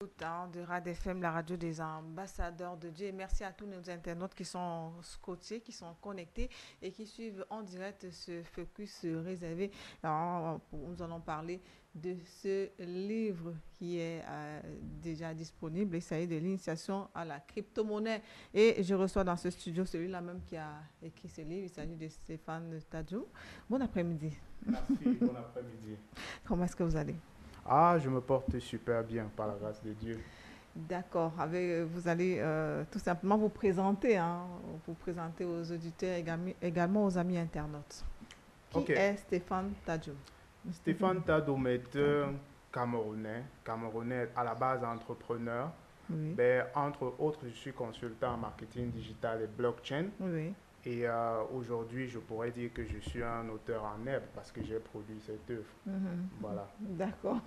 De Rad FM, la radio des ambassadeurs de Dieu. Et merci à tous nos internautes qui sont scotchés, qui sont connectés et qui suivent en direct ce focus réservé. Alors, nous allons parler de ce livre qui est déjà disponible. Il s'agit de l'initiation à la crypto-monnaie. Et je reçois dans ce studio celui-là même qui a écrit ce livre. Il s'agit de Stéphane Tadjou. Bon après-midi. Merci, bon après-midi. Comment est-ce que vous allez? Ah, je me porte super bien, par la grâce de Dieu. D'accord. Vous allez tout simplement vous présenter aux auditeurs, également aux amis internautes. Qui Ok, est Stéphane Tadjou? Stéphane Tadoum est un Camerounais à la base entrepreneur. Oui, Ben, entre autres, je suis consultant en marketing digital et blockchain. oui. Et aujourd'hui, je pourrais dire que je suis un auteur en herbe parce que j'ai produit cette œuvre. Mhm. Voilà. D'accord.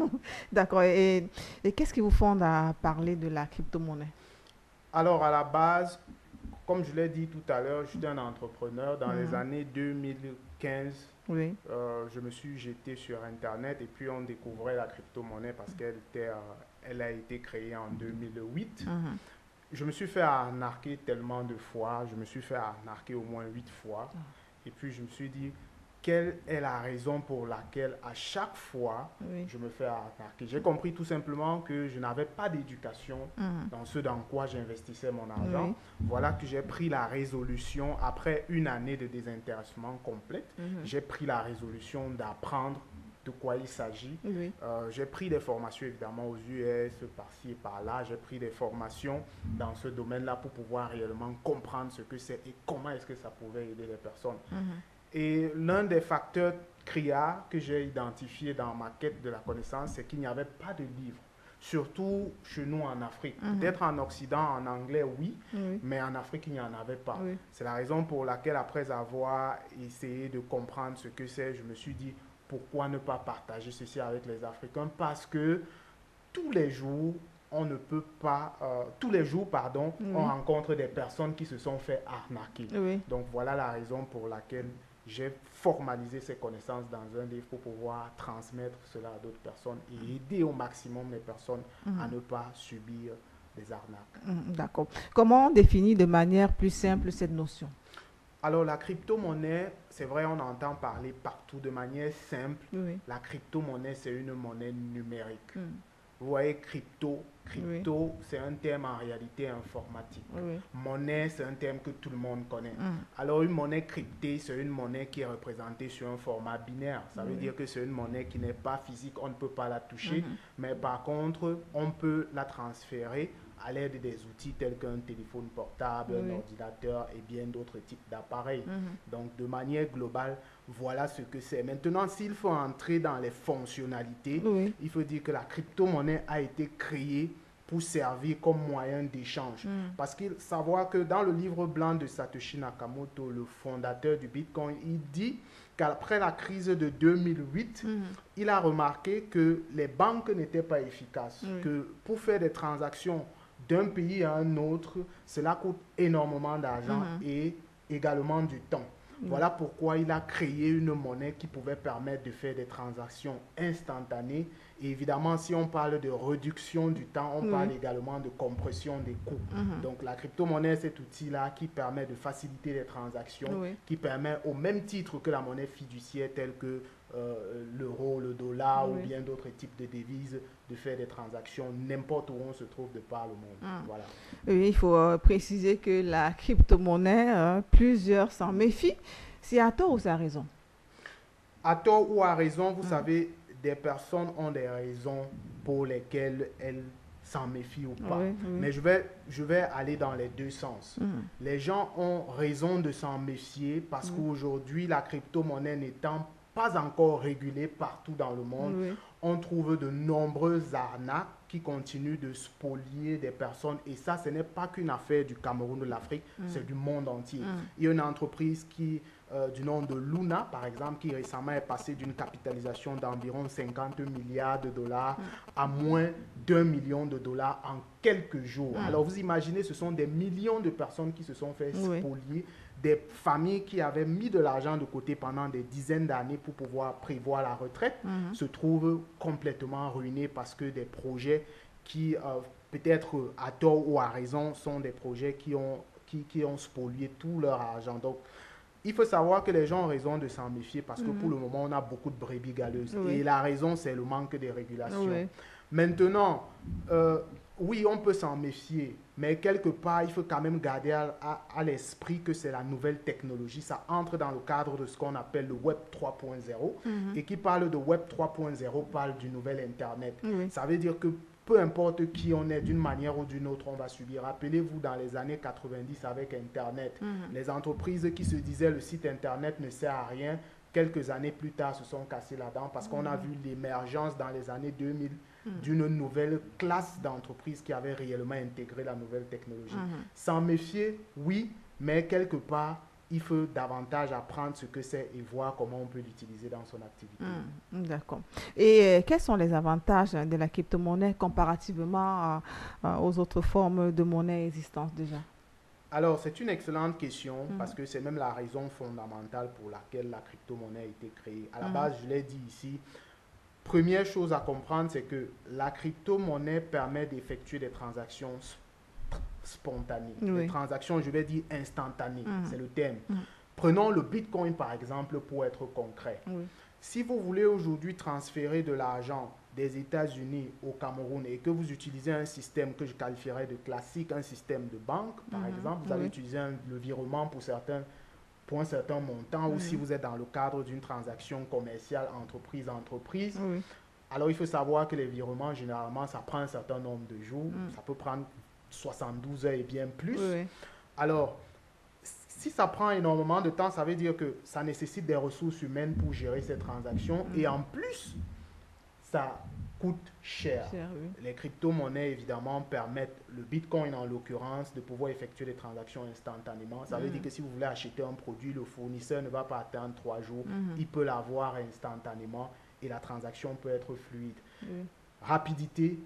D'accord. Et qu'est-ce qui vous fonde à parler de la crypto-monnaie? Alors, à la base, comme je l'ai dit tout à l'heure, j'étais un entrepreneur. Dans les Mhm. années 2015, Oui. je me suis jeté sur Internet et puis on découvrait la crypto-monnaie parce elle a été créée en 2008. Mhm. Je me suis fait arnaquer tellement de fois, je me suis fait arnaquer au moins 8 fois. Et puis je me suis dit, quelle est la raison pour laquelle à chaque fois Oui. je me fais arnaquer? J'ai compris tout simplement que je n'avais pas d'éducation Mhm. dans ce dans quoi j'investissais mon argent. Oui. Voilà que j'ai pris la résolution, après une année de désintéressement complète, Mhm. j'ai pris la résolution d'apprendre de quoi il s'agit. Oui. J'ai pris des formations évidemment aux US, par-ci et par-là. J'ai pris des formations dans ce domaine-là pour pouvoir réellement comprendre ce que c'est et comment est-ce que ça pouvait aider les personnes. Mhm. Et l'un des facteurs CRIA que j'ai identifié dans ma quête de la connaissance, c'est qu'il n'y avait pas de livre, surtout chez nous en Afrique. Mhm. Peut-être en Occident, en anglais, oui, Oui. mais en Afrique, il n'y en avait pas. Oui. C'est la raison pour laquelle, après avoir essayé de comprendre ce que c'est, je me suis dit, pourquoi ne pas partager ceci avec les Africains? Parce que tous les jours, on ne peut pas, tous les jours, pardon, on Oui. rencontre des personnes qui se sont fait arnaquer. Oui. Donc voilà la raison pour laquelle j'ai formalisé ces connaissances dans un livre pour pouvoir transmettre cela à d'autres personnes et aider au maximum les personnes à Mhm. ne pas subir des arnaques. Mhm. D'accord. Comment on définit de manière plus simple cette notion? Alors la crypto-monnaie, c'est vrai, on entend parler partout de manière simple. Oui. La crypto-monnaie, c'est une monnaie numérique. Mhm. Vous voyez, crypto, Oui. crypto, c'est un terme en réalité informatique. Oui. Monnaie, c'est un terme que tout le monde connaît. Mhm. Alors, une monnaie cryptée, c'est une monnaie qui est représentée sur un format binaire. Ça veut Oui. dire que c'est une monnaie qui n'est pas physique, on ne peut pas la toucher, Mhm. mais par contre, on peut la transférer à l'aide des outils tels qu'un téléphone portable, un Oui. ordinateur et bien d'autres types d'appareils. Mhm. Donc, de manière globale, voilà ce que c'est. Maintenant, s'il faut entrer dans les fonctionnalités, Oui. il faut dire que la crypto-monnaie a été créée pour servir comme moyen d'échange. Mhm. Parce qu'il faut savoir que dans le livre blanc de Satoshi Nakamoto, le fondateur du Bitcoin, il dit qu'après la crise de 2008, Mhm. il a remarqué que les banques n'étaient pas efficaces, Oui. que pour faire des transactions d'un pays à un autre, cela coûte énormément d'argent Mhm. et également du temps. Oui. Voilà pourquoi il a créé une monnaie qui pouvait permettre de faire des transactions instantanées. Et évidemment, si on parle de réduction du temps, on Oui. parle également de compression des coûts. Mhm. Donc la crypto-monnaie, cet outil-là qui permet de faciliter les transactions, Oui. qui permet au même titre que la monnaie fiduciaire telle que l'euro, le dollar ou Oui. bien d'autres types de devises, de faire des transactions n'importe où on se trouve de par le monde. Mhm. Voilà. Oui, il faut préciser que la crypto-monnaie, plusieurs s'en méfient. C'est à tort ou c'est à raison? À tort ou à raison, vous Mhm. savez, des personnes ont des raisons pour lesquelles elles s'en méfient ou pas. Oui, oui. Mais je vais aller dans les deux sens. Mhm. Les gens ont raison de s'en méfier parce Oui. qu'aujourd'hui, la crypto-monnaie n'étant pas encore régulée partout dans le monde, Oui. on trouve de nombreuses arnaques qui continuent de spolier des personnes. Et ça, ce n'est pas qu'une affaire du Cameroun ou de l'Afrique, c'est du monde entier. Mhm. Il y a une entreprise du nom de Luna, par exemple, qui récemment est passée d'une capitalisation d'environ 50 milliards de dollars à moins d'1 million de dollars en quelques jours. Mhm. Alors vous imaginez, ce sont des millions de personnes qui se sont fait Oui. spolier, des familles qui avaient mis de l'argent de côté pendant des dizaines d'années pour pouvoir prévoir la retraite, Mhm. se trouvent complètement ruinées parce que des projets qui peut-être à tort ou à raison, sont des projets qui ont spolié tout leur argent. Donc, il faut savoir que les gens ont raison de s'en méfier parce que pour le moment, on a beaucoup de brebis galeuses. Oui. Et la raison, c'est le manque de régulation. Oui. Maintenant, oui, on peut s'en méfier, mais quelque part, il faut quand même garder à l'esprit que c'est la nouvelle technologie. Ça entre dans le cadre de ce qu'on appelle le Web 3.0. Et qui parle de Web 3.0 parle du nouvel Internet. Oui. Ça veut dire que peu importe qui on est, d'une manière ou d'une autre, on va subir. Rappelez-vous, dans les années 90, avec Internet, les entreprises qui se disaient le site Internet ne sert à rien, quelques années plus tard, se sont cassées la dent parce qu'on a vu l'émergence dans les années 2000 d'une nouvelle classe d'entreprises qui avait réellement intégré la nouvelle technologie. S'en méfier, oui, mais quelque part, il faut davantage apprendre ce que c'est et voir comment on peut l'utiliser dans son activité. D'accord. Et quels sont les avantages de la crypto-monnaie comparativement aux autres formes de monnaie existantes déjà? Alors, c'est une excellente question parce que c'est même la raison fondamentale pour laquelle la crypto-monnaie a été créée. À la base, je l'ai dit ici, première chose à comprendre, c'est que la crypto-monnaie permet d'effectuer des transactions spontanées. Oui. Des transactions, je vais dire instantanées, c'est le terme. Prenons le Bitcoin, par exemple, pour être concret. Oui. Si vous voulez aujourd'hui transférer de l'argent des États-Unis au Cameroun et que vous utilisez un système que je qualifierais de classique, un système de banque, par exemple, vous allez utiliser le virement pour un certain montant, ou si vous êtes dans le cadre d'une transaction commerciale entreprise, alors il faut savoir que les virements, généralement, ça prend un certain nombre de jours, ça peut prendre 72 heures et bien plus. Alors, si ça prend énormément de temps, ça veut dire que ça nécessite des ressources humaines pour gérer ces transactions et en plus, ça coûte cher. Oui. Les crypto-monnaies, évidemment, permettent, le Bitcoin en l'occurrence, de pouvoir effectuer des transactions instantanément. Ça veut dire que si vous voulez acheter un produit, le fournisseur ne va pas attendre 3 jours, il peut l'avoir instantanément et la transaction peut être fluide. Rapidité,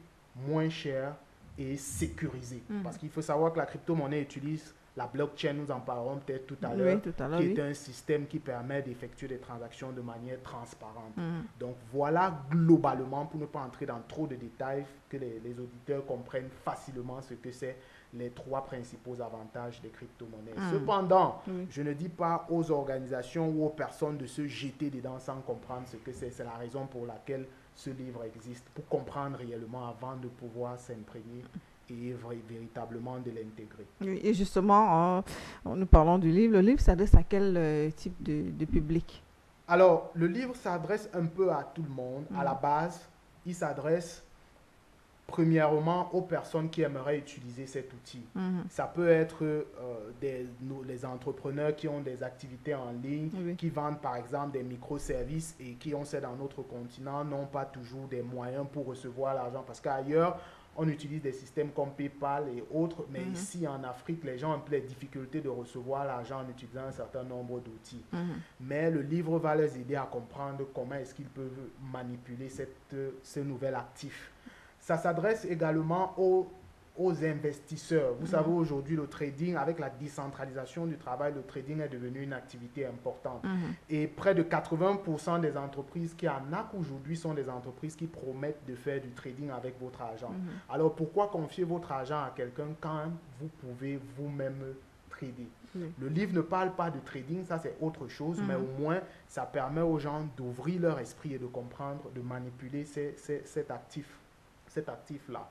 moins cher et sécurisé. Parce qu'il faut savoir que la crypto-monnaie utilise la blockchain, nous en parlerons peut-être tout à l'heure, qui est un système qui permet d'effectuer des transactions de manière transparente. Donc voilà globalement, pour ne pas entrer dans trop de détails, que les auditeurs comprennent facilement ce que c'est les 3 principaux avantages des crypto-monnaies. Cependant, je ne dis pas aux organisations ou aux personnes de se jeter dedans sans comprendre ce que c'est. C'est la raison pour laquelle ce livre existe, pour comprendre réellement avant de pouvoir s'imprégner et véritablement de l'intégrer. Oui, et justement, nous parlons du livre. Le livre s'adresse à quel type de public? Alors, le livre s'adresse un peu à tout le monde. À la base, il s'adresse premièrement aux personnes qui aimeraient utiliser cet outil. Ça peut être les entrepreneurs qui ont des activités en ligne, qui vendent par exemple des microservices et qui, on sait, dans notre continent, n'ont pas toujours des moyens pour recevoir l'argent parce qu'ailleurs, on utilise des systèmes comme PayPal et autres, mais ici en Afrique, les gens ont un peu les difficultés de recevoir l'argent en utilisant un certain nombre d'outils. Mais le livre va les aider à comprendre comment est-ce qu'ils peuvent manipuler ce nouvel actif. Ça s'adresse également aux investisseurs. Vous savez, aujourd'hui, le trading, avec la décentralisation du travail, le trading est devenu une activité importante. Et près de 80% des entreprises qui en ont aujourd'hui sont des entreprises qui promettent de faire du trading avec votre argent. Alors, pourquoi confier votre argent à quelqu'un quand vous pouvez vous-même trader? Le livre ne parle pas de trading, ça c'est autre chose, mais au moins, ça permet aux gens d'ouvrir leur esprit et de comprendre, de manipuler cet actif-là.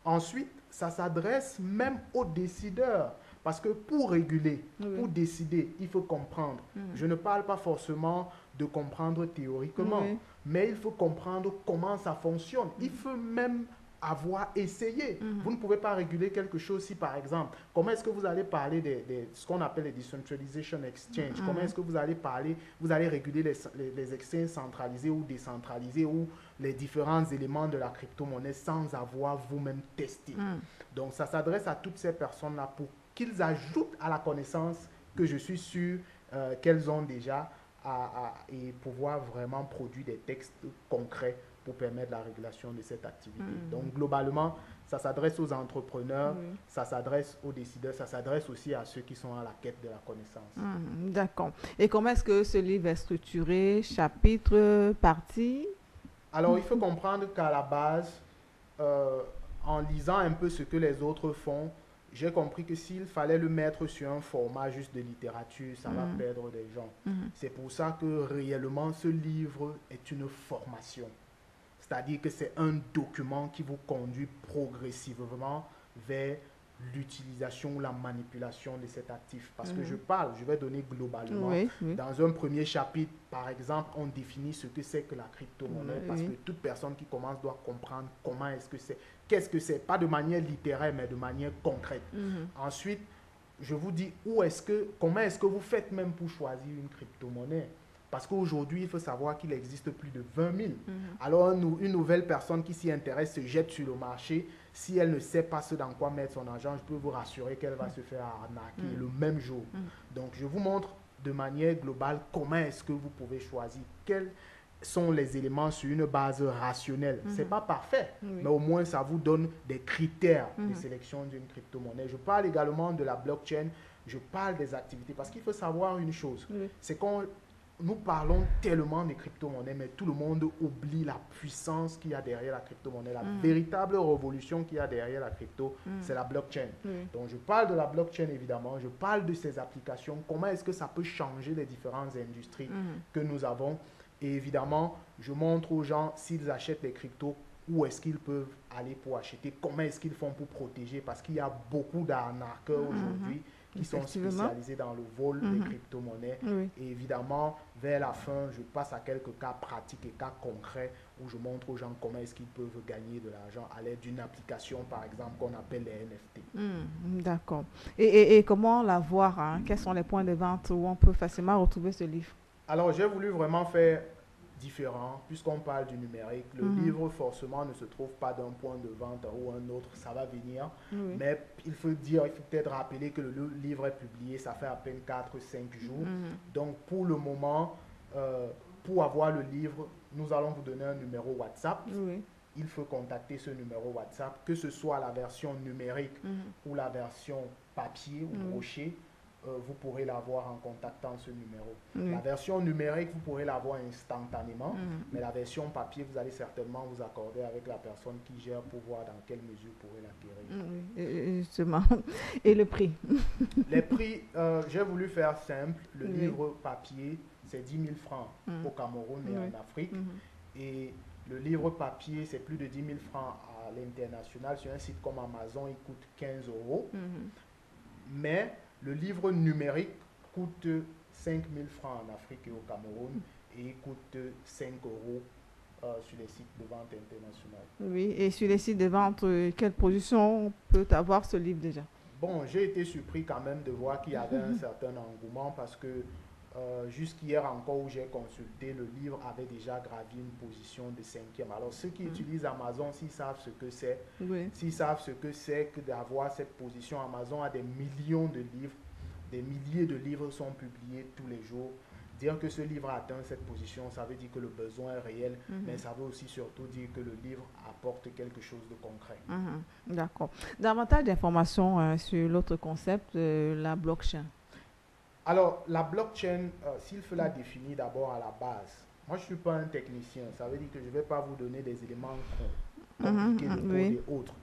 Ensuite, ça s'adresse même aux décideurs. Parce que pour réguler, pour décider, il faut comprendre. Je ne parle pas forcément de comprendre théoriquement, mais il faut comprendre comment ça fonctionne. Il faut même avoir essayé. Vous ne pouvez pas réguler quelque chose si, par exemple, comment est-ce que vous allez parler de ce qu'on appelle les Decentralization Exchange? Comment est-ce que vous allez réguler les exchanges centralisés ou décentralisés ou les différents éléments de la crypto-monnaie sans avoir vous-même testé? Donc, ça s'adresse à toutes ces personnes-là pour qu'ils ajoutent à la connaissance que je suis sûr qu'elles ont déjà et pouvoir vraiment produire des textes concrets pour permettre la régulation de cette activité. Donc, globalement, ça s'adresse aux entrepreneurs, ça s'adresse aux décideurs, ça s'adresse aussi à ceux qui sont à la quête de la connaissance. D'accord. Et comment est-ce que ce livre est structuré? Chapitres, parties? Alors, il faut comprendre qu'à la base, en lisant un peu ce que les autres font, j'ai compris que s'il fallait le mettre sur un format juste de littérature, ça va perdre des gens. C'est pour ça que réellement ce livre est une formation. C'est-à-dire que c'est un document qui vous conduit progressivement vers l'utilisation ou la manipulation de cet actif. Parce que je vais donner globalement. Oui, oui. Dans un premier chapitre, par exemple, on définit ce que c'est que la crypto-monnaie, parce que toute personne qui commence doit comprendre comment est-ce que c'est, qu'est-ce que c'est, pas de manière littéraire, mais de manière concrète. Ensuite, je vous dis comment est-ce que vous faites même pour choisir une crypto-monnaie. Parce qu'aujourd'hui, il faut savoir qu'il existe plus de 20 000. Alors, une nouvelle personne qui s'y intéresse se jette sur le marché. Si elle ne sait pas ce dans quoi mettre son argent, je peux vous rassurer qu'elle va se faire arnaquer le même jour. Donc, je vous montre de manière globale comment est-ce que vous pouvez choisir. Quels sont les éléments sur une base rationnelle. Ce n'est pas parfait, mais au moins, ça vous donne des critères de sélection d'une crypto-monnaie. Je parle également de la blockchain. Je parle des activités. Parce qu'il faut savoir une chose. C'est qu'on... Nous parlons tellement des crypto-monnaies, mais tout le monde oublie la puissance qu'il y a derrière la crypto-monnaie. La véritable révolution qu'il y a derrière la crypto, c'est la blockchain. Donc, je parle de la blockchain, évidemment. Je parle de ses applications. Comment est-ce que ça peut changer les différentes industries que nous avons. Et évidemment, je montre aux gens, s'ils achètent les cryptos, où est-ce qu'ils peuvent aller pour acheter, comment est-ce qu'ils font pour protéger, parce qu'il y a beaucoup d'arnaqueurs aujourd'hui qui sont spécialisés dans le vol des crypto-monnaies. Et évidemment, vers la fin, je passe à quelques cas pratiques et cas concrets où je montre aux gens comment est-ce qu'ils peuvent gagner de l'argent à l'aide d'une application, par exemple, qu'on appelle les NFT. D'accord. Et comment la voir, hein? Quels sont les points de vente où on peut facilement retrouver ce livre? Alors, j'ai voulu vraiment faire différent, puisqu'on parle du numérique. Le livre, forcément, ne se trouve pas d'un point de vente ou un autre, ça va venir. Mais il faut peut-être rappeler que le livre est publié, ça fait à peine 4-5 jours. Donc, pour le moment, pour avoir le livre, nous allons vous donner un numéro WhatsApp. Il faut contacter ce numéro WhatsApp, que ce soit la version numérique ou la version papier ou brochée. Vous pourrez l'avoir en contactant ce numéro. La version numérique, vous pourrez l'avoir instantanément, mais la version papier, vous allez certainement vous accorder avec la personne qui gère pour voir dans quelle mesure vous pourrez l'acquérir. Justement. Et le prix? Les prix, j'ai voulu faire simple. Le livre papier, c'est 10 000 francs au Cameroun et en Afrique. Et le livre papier, c'est plus de 10 000 francs à l'international. Sur un site comme Amazon, il coûte 15 euros. Mais le livre numérique coûte 5 000 francs en Afrique et au Cameroun et il coûte 5 euros sur les sites de vente internationaux. Oui, et sur les sites de vente, quelle position peut avoir ce livre déjà? Bon, j'ai été surpris quand même de voir qu'il y avait un certain engouement parce que jusqu'hier encore où j'ai consulté, le livre avait déjà gravi une position de 5e. Alors ceux qui utilisent Amazon, s'ils savent ce que c'est, s'ils savent ce que c'est que d'avoir cette position, Amazon a des millions de livres, des milliers de livres sont publiés tous les jours. Dire que ce livre a atteint cette position, ça veut dire que le besoin est réel, mais ça veut aussi surtout dire que le livre apporte quelque chose de concret. D'accord. Davantage d'informations sur l'autre concept, la blockchain. Alors, la blockchain, s'il faut la définir d'abord à la base, moi je ne suis pas un technicien, ça veut dire que je ne vais pas vous donner des éléments compliqués de code et autres.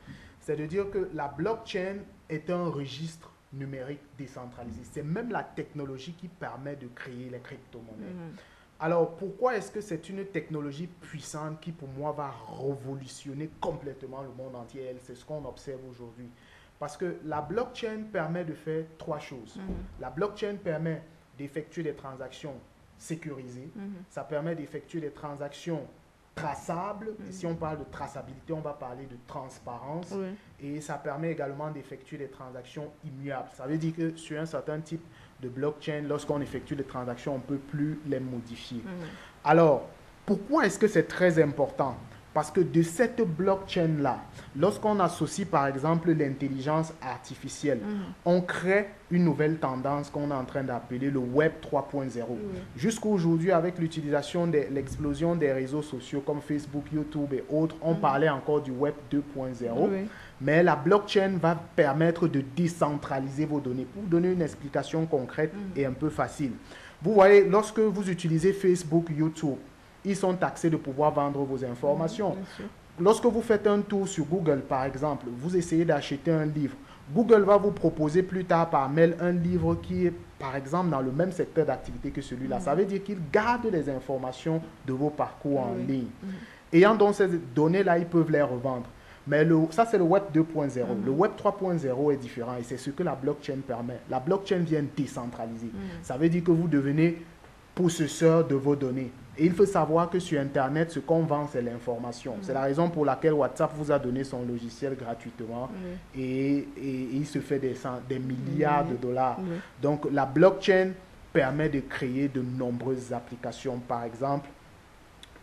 C'est de dire que la blockchain est un registre numérique décentralisé. C'est même la technologie qui permet de créer les crypto-monnaies. Alors, pourquoi est-ce que c'est une technologie puissante qui, pour moi, va révolutionner complètement le monde entier? C'est ce qu'on observe aujourd'hui. Parce que la blockchain permet de faire 3 choses. La blockchain permet d'effectuer des transactions sécurisées. Ça permet d'effectuer des transactions traçables. Et si on parle de traçabilité, on va parler de transparence. Et ça permet également d'effectuer des transactions immuables. Ça veut dire que sur un certain type de blockchain, lorsqu'on effectue des transactions, on ne peut plus les modifier. Alors, pourquoi est-ce que c'est très important? Parce que de cette blockchain-là, lorsqu'on associe par exemple l'intelligence artificielle, on crée une nouvelle tendance qu'on est en train d'appeler le Web 3.0. Jusqu'à aujourd'hui, avec l'utilisation de l'explosion des réseaux sociaux comme Facebook, YouTube et autres, on parlait encore du Web 2.0. Mais la blockchain va permettre de décentraliser vos données. Pour vous donner une explication concrète et un peu facile. Vous voyez, lorsque vous utilisez Facebook, YouTube, ils sont taxés de pouvoir vendre vos informations. lorsque vous faites un tour sur Google, par exemple, vous essayez d'acheter un livre. Google va vous proposer plus tard par mail un livre qui est, par exemple, dans le même secteur d'activité que celui-là. Ça veut dire qu'il garde les informations de vos parcours en ligne. Ayant donc ces données-là, ils peuvent les revendre. Mais ça, c'est le Web 2.0. Le Web 3.0 est différent et c'est ce que la blockchain permet. La blockchain vient décentraliser. Ça veut dire que vous devenez possesseur de vos données. Et il faut savoir que sur Internet, ce qu'on vend, c'est l'information. C'est la raison pour laquelle WhatsApp vous a donné son logiciel gratuitement et il se fait des milliards de dollars. Donc, la blockchain permet de créer de nombreuses applications. Par exemple,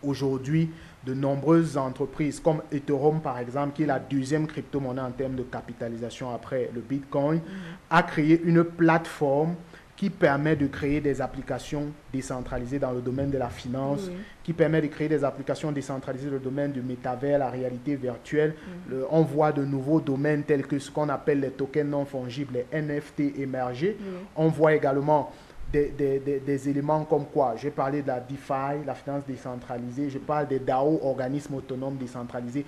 aujourd'hui, de nombreuses entreprises comme Ethereum, par exemple, qui est la deuxième crypto-monnaie en termes de capitalisation après le Bitcoin, a créé une plateforme qui permet de créer des applications décentralisées dans le domaine de la finance, qui permet de créer des applications décentralisées dans le domaine du métavers, la réalité virtuelle. On voit de nouveaux domaines tels que ce qu'on appelle les tokens non fongibles, les NFT émerger. On voit également des éléments comme quoi? J'ai parlé de la DeFi, la finance décentralisée, je parle des DAO, organismes autonomes décentralisés.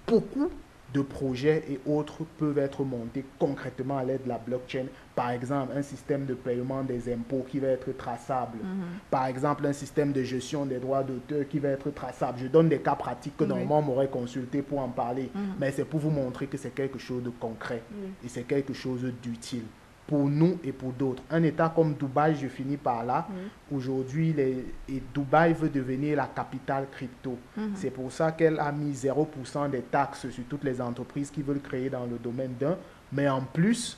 Beaucoup de projets et autres peuvent être montés concrètement à l'aide de la blockchain. Par exemple, un système de paiement des impôts qui va être traçable. Par exemple, un système de gestion des droits d'auteur qui va être traçable. Je donne des cas pratiques que normalement on m'aurait consulté pour en parler. Mais c'est pour vous montrer que c'est quelque chose de concret et c'est quelque chose d'utile pour nous et pour d'autres. Un État comme Dubaï, je finis par là. Aujourd'hui, Dubaï veut devenir la capitale crypto. C'est pour ça qu'elle a mis 0% des taxes sur toutes les entreprises qui veulent créer dans le domaine d'un. Mais en plus,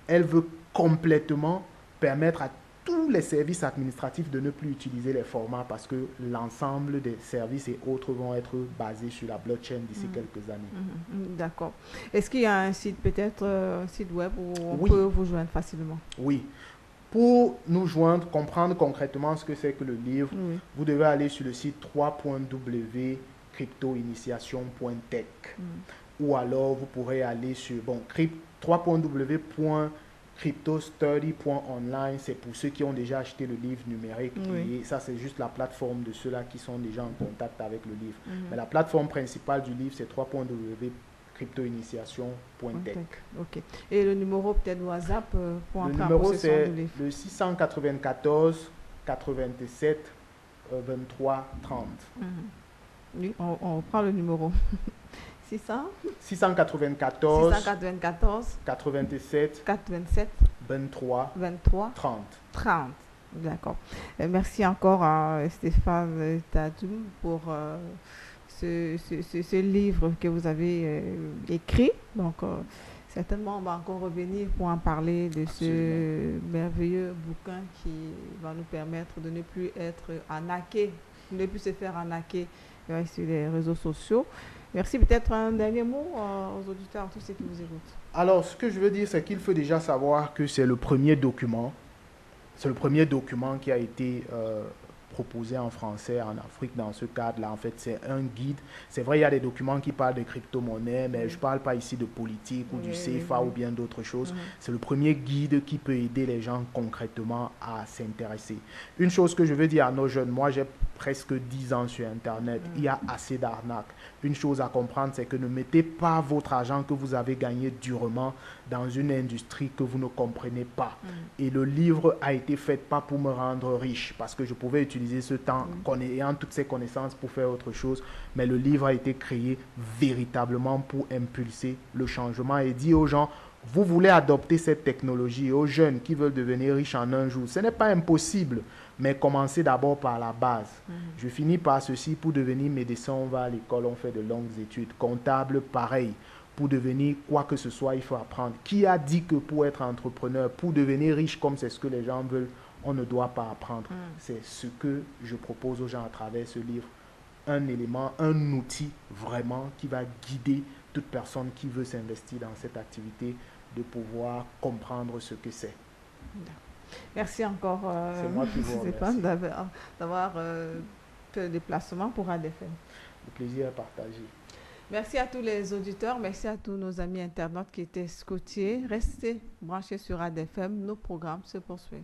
elle veut complètement permettre à tous les services administratifs de ne plus utiliser les formats parce que l'ensemble des services et autres vont être basés sur la blockchain d'ici quelques années. D'accord. Est-ce qu'il y a un site, peut-être un site web où on peut vous joindre facilement? Oui. Pour nous joindre, comprendre concrètement ce que c'est que le livre, vous devez aller sur le site www.cryptoinitiation.tech ou alors vous pourrez aller sur www.cryptostudy.online, c'est pour ceux qui ont déjà acheté le livre numérique et ça c'est juste la plateforme de ceux-là qui sont déjà en contact avec le livre. Mais la plateforme principale du livre c'est www.cryptoinitiation.tech. Ok. Et le numéro peut-être WhatsApp pour entrer en possession du livre? Le 694 87 23 30. Oui, on prend le numéro. 694 87 23 30. D'accord. Merci encore à Stéphane Tadoum pour ce livre que vous avez écrit. Donc, certainement, on va encore revenir pour en parler de ce merveilleux bouquin qui va nous permettre de ne plus être arnaqués, de ne plus se faire arnaquer sur les réseaux sociaux. Merci. Peut-être un dernier mot aux auditeurs, à tous ceux qui vous écoutent. Alors, ce que je veux dire, c'est qu'il faut déjà savoir que c'est le premier document. C'est le premier document qui a été proposé en français en Afrique dans ce cadre-là. En fait, c'est un guide. C'est vrai, il y a des documents qui parlent de crypto-monnaie, mais je ne parle pas ici de politique ou du CFA ou bien d'autres choses. C'est le premier guide qui peut aider les gens concrètement à s'intéresser. Une chose que je veux dire à nos jeunes, moi j'ai presque 10 ans sur Internet, il y a assez d'arnaques. Une chose à comprendre, c'est que ne mettez pas votre argent que vous avez gagné durement dans une industrie que vous ne comprenez pas. Et le livre a été fait pas pour me rendre riche, parce que je pouvais utiliser ce temps ayant toutes ces connaissances pour faire autre chose, mais le livre a été créé véritablement pour impulser le changement et dire aux gens, vous voulez adopter cette technologie, aux jeunes qui veulent devenir riches en un jour. Ce n'est pas impossible, mais commencez d'abord par la base. Je finis par ceci, pour devenir médecin, on va à l'école, on fait de longues études. Comptable, pareil. Pour devenir quoi que ce soit, il faut apprendre. Qui a dit que pour être entrepreneur, pour devenir riche comme c'est ce que les gens veulent, on ne doit pas apprendre? C'est ce que je propose aux gens à travers ce livre. Un élément, un outil vraiment qui va guider toute personne qui veut s'investir dans cette activité de pouvoir comprendre ce que c'est. Merci encore, c'est moi qui vous remercie d'avoir fait le déplacement pour ADFM. Le plaisir est partagé. Merci à tous les auditeurs, merci à tous nos amis internautes qui étaient scotchés. Restez branchés sur ADFM, nos programmes se poursuivent.